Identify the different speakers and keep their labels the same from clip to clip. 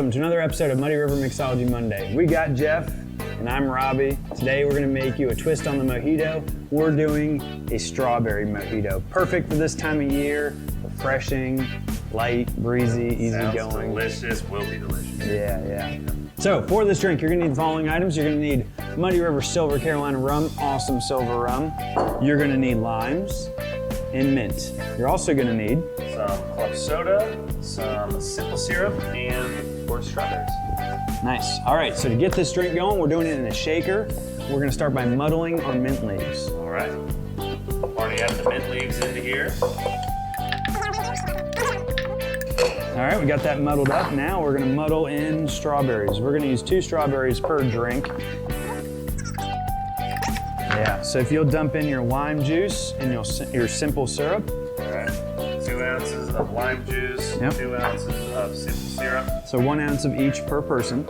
Speaker 1: welcome to another episode of Muddy River Mixology Monday. We got Jeff, and I'm Robbie. Today we're gonna make you a twist on the mojito. We're doing a strawberry mojito. Perfect for this time of year, refreshing, light, breezy, easygoing.
Speaker 2: Sounds delicious, will be delicious.
Speaker 1: Yeah. So for this drink, you're gonna need the following items. You're gonna need Muddy River Silver Carolina Rum, awesome silver rum. You're gonna need limes and mint. You're also gonna need
Speaker 2: some club soda, some simple syrup, and of course strawberries.
Speaker 1: Nice. All right, so to get this drink going, we're doing it in a shaker. We're gonna start by muddling our mint leaves.
Speaker 2: All right. Already have the mint leaves into here.
Speaker 1: All right, we got that muddled up. Now we're gonna muddle in strawberries. We're gonna use 2 strawberries per drink. Yeah, so if you'll dump in your lime juice and your simple syrup.
Speaker 2: All right. 2 ounces of lime juice,
Speaker 1: Yep.
Speaker 2: 2 ounces of simple syrup.
Speaker 1: So 1 ounce of each per person.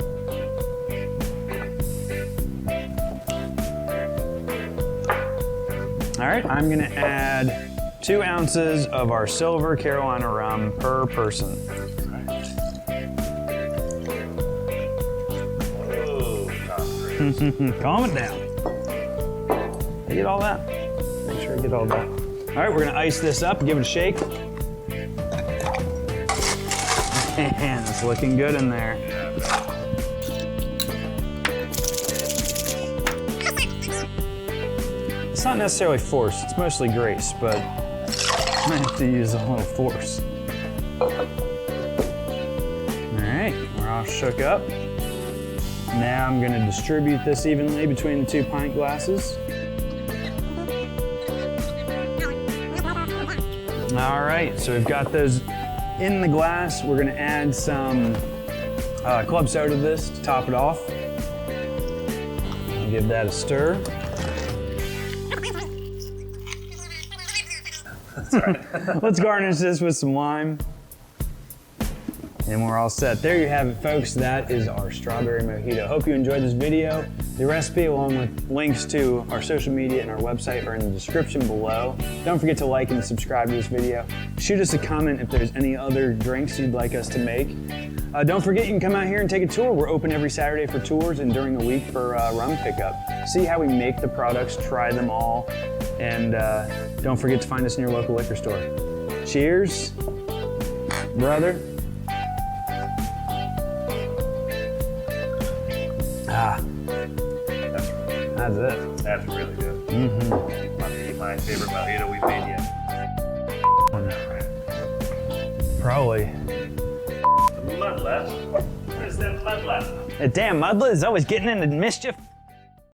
Speaker 1: All right, I'm gonna add 2 ounces of our silver Carolina rum per person.
Speaker 2: Oh,
Speaker 1: Calm it down. Did I get all that? Make sure I get all that. All right, we're gonna ice this up, give it a shake. Man, it's looking good in there. It's not necessarily force, it's mostly grace, but I might have to use a little force. All right, we're all shook up. Now I'm gonna distribute this evenly between the 2 pint glasses. All right, so we've got those in the glass. We're gonna add some club soda to this to top it off. I'll give that a stir.
Speaker 2: That's right.
Speaker 1: Let's garnish this with some lime. And we're all set. There you have it, folks. That is our strawberry mojito. Hope you enjoyed this video. The recipe, along with links to our social media and our website, are in the description below. Don't forget to like and subscribe to this video. Shoot us a comment if there's any other drinks you'd like us to make. Don't forget, you can come out here and take a tour. We're open every Saturday for tours and during the week for rum pickup. See how we make the products, try them all, and don't forget to find us in your local liquor store. Cheers, brother. Ah, that's it.
Speaker 2: That's really good. Might be my favorite mojito we've made yet.
Speaker 1: Probably.
Speaker 2: Mud left. Where's that mud left?
Speaker 1: That damn Muddle is always getting into mischief.